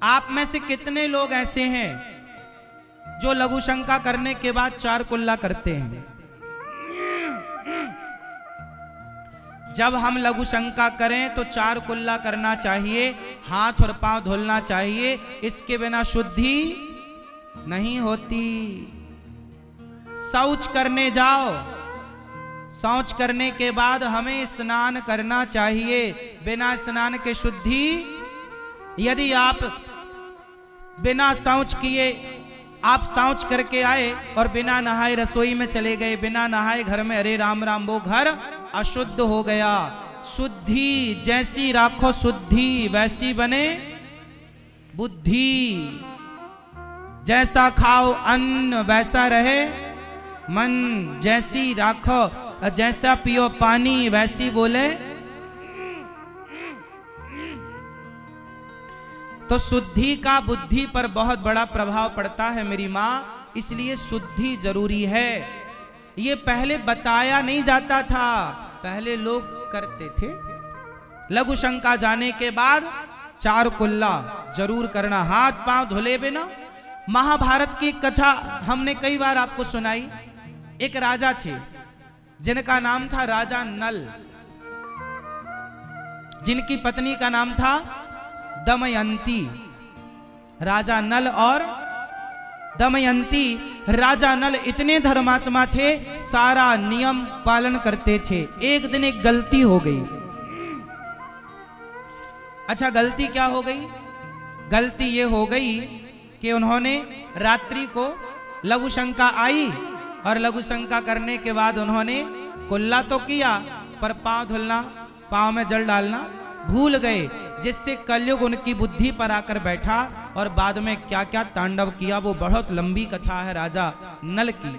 आप में से कितने लोग ऐसे हैं जो लघु शंका करने के बाद 4 कुल्ला करते हैं? जब हम लघु शंका करें तो 4 कुल्ला करना चाहिए, हाथ और पांव धुलना चाहिए, इसके बिना शुद्धि नहीं होती। शौच करने जाओ, शौच करने के बाद हमें स्नान करना चाहिए, बिना स्नान के शुद्धि। यदि आप बिना शौच किए आप शौच करके आए और बिना नहाए रसोई में चले गए, बिना नहाए घर में, अरे राम राम, वो घर अशुद्ध हो गया। शुद्धि जैसी राखो शुद्धि, वैसी बने बुद्धि। जैसा खाओ अन्न वैसा रहे मन, जैसी राखो जैसा पियो पानी वैसी बोले। तो शुद्धि का बुद्धि पर बहुत बड़ा प्रभाव पड़ता है मेरी माँ, इसलिए शुद्धि जरूरी है। ये पहले बताया नहीं जाता था, पहले लोग करते थे। लघु शंका जाने के बाद 4 कुल्ला जरूर करना, हाथ पांव धुले बिना। महाभारत की कथा हमने कई बार आपको सुनाई। एक राजा थे जिनका नाम था राजा नल, जिनकी पत्नी का नाम था दमयंती। राजा नल और दमयंती, राजा नल इतने धर्मात्मा थे, सारा नियम पालन करते थे। एक दिन एक गलती हो गई। अच्छा, गलती क्या हो गई? गलती ये हो गई कि उन्होंने रात्रि को लघु शंका आई और लघु शंका करने के बाद उन्होंने कुल्ला तो किया, पर पांव धुलना, पांव में जल डालना भूल गए, जिससे कलयुग उनकी बुद्धि पर आकर बैठा और बाद में क्या क्या तांडव किया, वो बहुत लंबी कथा है राजा नल की।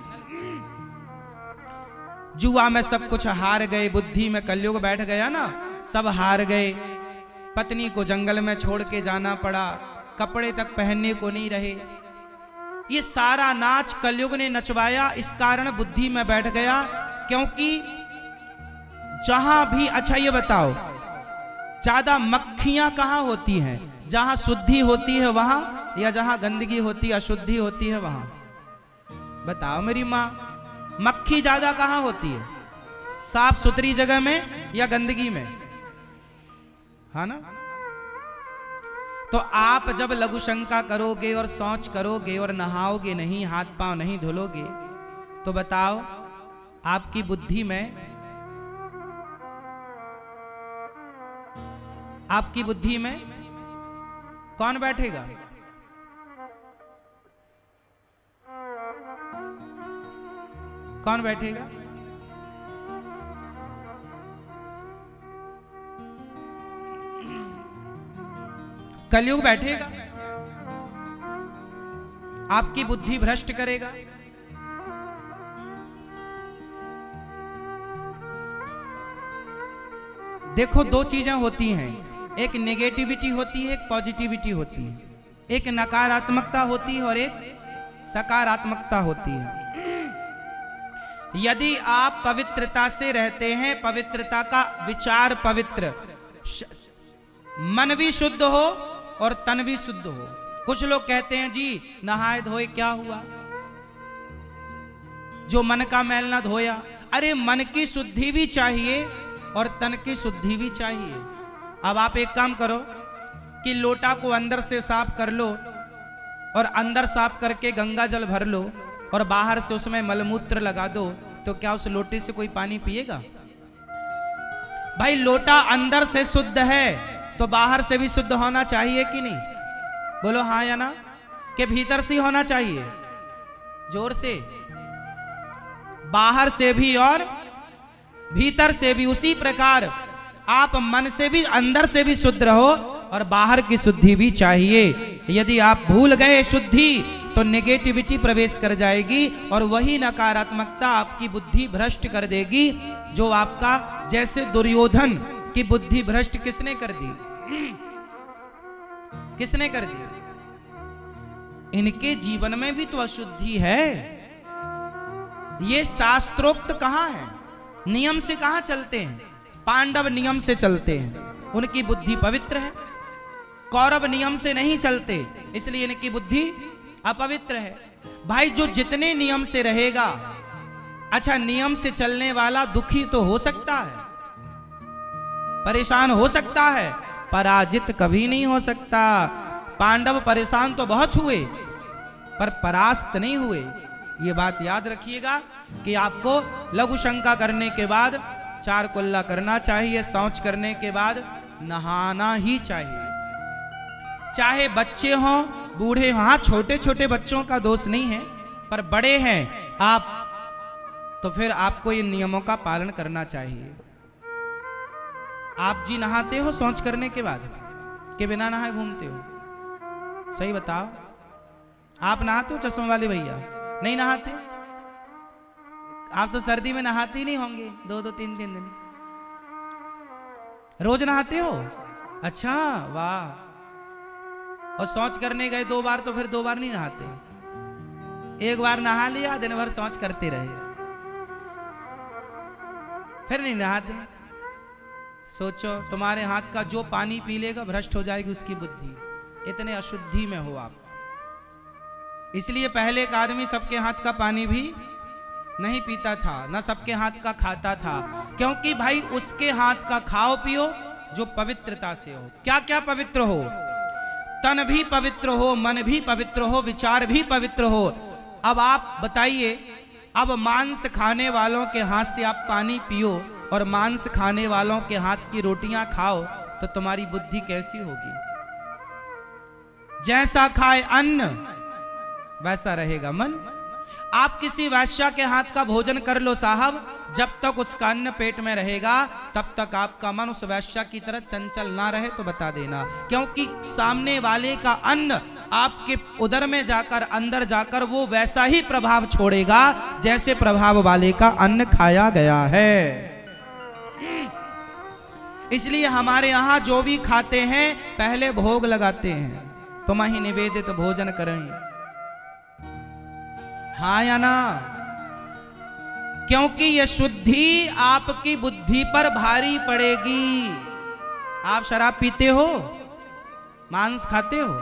जुआ में सब कुछ हार गए, बुद्धि में कलयुग बैठ गया ना, सब हार गए। पत्नी को जंगल में छोड़ के जाना पड़ा, कपड़े तक पहनने को नहीं रहे। ये सारा नाच कलयुग ने नचवाया, इस कारण बुद्धि में बैठ गया। क्योंकि जहां भी, अच्छा ये बताओ, ज्यादा मक्खियां कहां होती हैं? जहां शुद्धि होती है वहां, या जहां गंदगी होती है, अशुद्धि होती है वहां? बताओ मेरी माँ, मक्खी ज्यादा कहां होती है? साफ सुथरी जगह में या गंदगी में? हाँ ना? तो आप जब लघु शंका करोगे और शौच करोगे और नहाओगे नहीं, हाथ पांव नहीं धुलोगे, तो बताओ आपकी बुद्धि में, आपकी बुद्धि में कौन बैठेगा? कौन बैठेगा? कलयुग बैठेगा, आपकी बुद्धि भ्रष्ट करेगा। देखो, 2 चीजें होती हैं, एक नेगेटिविटी होती है, एक पॉजिटिविटी होती है। एक नकारात्मकता होती है और एक सकारात्मकता होती है। यदि आप पवित्रता से रहते हैं, पवित्रता का विचार पवित्र, मन भी शुद्ध हो और तन भी शुद्ध हो। कुछ लोग कहते हैं जी नहाए धोए क्या हुआ, जो मन का मैल ना धोया। अरे मन की शुद्धि भी चाहिए और तन की शुद्धि भी चाहिए। अब आप एक काम करो कि लोटा को अंदर से साफ कर लो और अंदर साफ करके गंगा जल भर लो और बाहर से उसमें मलमूत्र लगा दो, तो क्या उस लोटे से कोई पानी पिएगा? भाई लोटा अंदर से शुद्ध है तो बाहर से भी शुद्ध होना चाहिए कि नहीं? बोलो हाँ या ना? कि भीतर से होना चाहिए? जोर से, बाहर से भी और भीतर से भी। उसी प्रकार आप मन से भी, अंदर से भी शुद्ध रहो और बाहर की शुद्धि भी चाहिए। यदि आप भूल गए शुद्धि तो नेगेटिविटी प्रवेश कर जाएगी और वही नकारात्मकता आपकी बुद्धि भ्रष्ट कर देगी। जो आपका, जैसे दुर्योधन की बुद्धि भ्रष्ट किसने कर दी? किसने कर दी? इनके जीवन में भी तो अशुद्धि है। ये शास्त्रोक्त कहां है? नियम से कहां चलते हैं? पांडव नियम से चलते हैं, उनकी बुद्धि पवित्र है। कौरव नियम से नहीं चलते, इसलिए इनकी बुद्धि अपवित्र है। भाई जो जितने नियम से रहेगा, अच्छा नियम से चलने वाला दुखी तो हो सकता है, परेशान हो सकता है, पराजित कभी नहीं हो सकता। पांडव परेशान तो बहुत हुए पर परास्त नहीं हुए। ये बात याद रखिएगा कि आपको लघु शंका करने के बाद 4 कुल्ला करना चाहिए, शौच करने के बाद नहाना ही चाहिए। चाहे बच्चे हों बूढ़े हों, हाँ छोटे छोटे बच्चों का दोष नहीं है, पर बड़े हैं आप तो फिर आपको इन नियमों का पालन करना चाहिए। आप जी नहाते हो शौच करने के बाद के बिना नहाए घूमते हो? सही बताओ, आप नहाते हो? चश्मे वाले भैया नहीं नहाते? आप तो सर्दी में नहाते ही नहीं होंगे, 2-2 3-3 दिन रोज नहाते हो? अच्छा वाह। और शौच करने गए 2 बार तो फिर 2 बार नहीं नहाते, 1 बार नहा लिया, दिन भर शौच करते रहे, फिर नहीं नहाते। सोचो तुम्हारे हाथ का जो पानी पी लेगा भ्रष्ट हो जाएगी उसकी बुद्धि, इतने अशुद्धि में हो आप। इसलिए पहले एक आदमी सबके हाथ का पानी भी नहीं पीता था, ना सबके हाथ का खाता था, क्योंकि भाई उसके हाथ का खाओ पियो जो पवित्रता से हो। क्या क्या पवित्र हो? तन भी पवित्र हो, मन भी पवित्र हो, विचार भी पवित्र हो। अब आप बताइए, अब मांस खाने वालों के हाथ से आप पानी पियो और मांस खाने वालों के हाथ की रोटियां खाओ तो तुम्हारी बुद्धि कैसी होगी? जैसा खाए अन्न वैसा रहेगा मन। आप किसी वैश्या के हाथ का भोजन कर लो साहब, जब तक उसका अन्न पेट में रहेगा तब तक आपका मन उस वैश्या की तरह चंचल ना रहे तो बता देना, क्योंकि सामने वाले का अन्न आपके उदर में जाकर अंदर जाकर वो वैसा ही प्रभाव छोड़ेगा जैसे प्रभाव वाले का अन्न खाया गया है। इसलिए हमारे यहां जो भी खाते हैं पहले भोग लगाते हैं, तुम ही निवेदित भोजन करें, हाँ या ना? क्योंकि यह शुद्धि आपकी बुद्धि पर भारी पड़ेगी। आप शराब पीते हो, मांस खाते हो,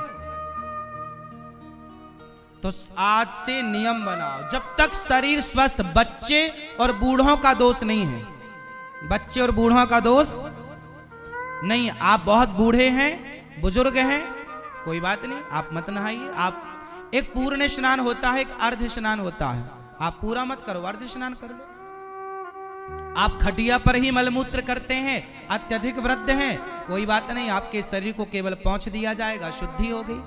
तो आज से नियम बनाओ, जब तक शरीर स्वस्थ, बच्चे और बूढ़ों का दोष नहीं है, बच्चे और बूढ़ों का दोष नहीं। आप बहुत बूढ़े हैं, बुजुर्ग हैं, कोई बात नहीं, आप मत नहाइए। आप एक पूर्ण स्नान होता है, एक अर्ध स्नान होता है, आप पूरा मत करो, अर्ध स्नान कर लो। आप खटिया पर ही मलमूत्र करते हैं, अत्यधिक वृद्ध हैं, कोई बात नहीं, आपके शरीर को केवल पोंछ दिया जाएगा, शुद्धि हो गई।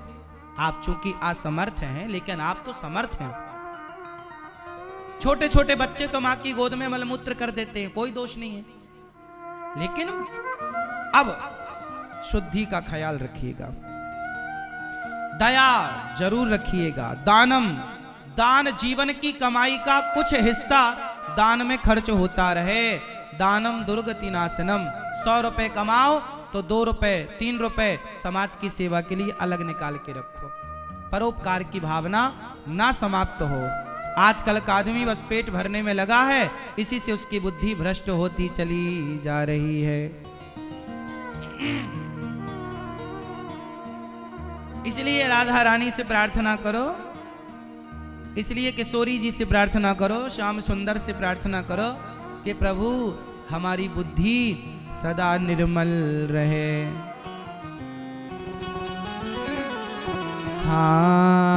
आप चूंकि असमर्थ हैं, लेकिन आप तो समर्थ हैं। छोटे छोटे बच्चे तो मां की गोद में मलमूत्र कर देते हैं, कोई दोष नहीं है, लेकिन अब शुद्धि का ख्याल रखिएगा, दया जरूर रखिएगा। दानम, दान जीवन की कमाई का कुछ हिस्सा दान में खर्च होता रहे। दानम दुर्गति नाशनम, 100 रुपए कमाओ तो 2 रुपए 3 रुपए समाज की सेवा के लिए अलग निकाल के रखो। परोपकार की भावना ना समाप्त हो। आजकल का आदमी बस पेट भरने में लगा है, इसी से उसकी बुद्धि भ्रष्ट होती चली जा रही है। इसलिए राधा रानी से प्रार्थना करो, इसलिए किशोरी जी से प्रार्थना करो, श्याम सुंदर से प्रार्थना करो कि प्रभु हमारी बुद्धि सदा निर्मल रहे। हाँ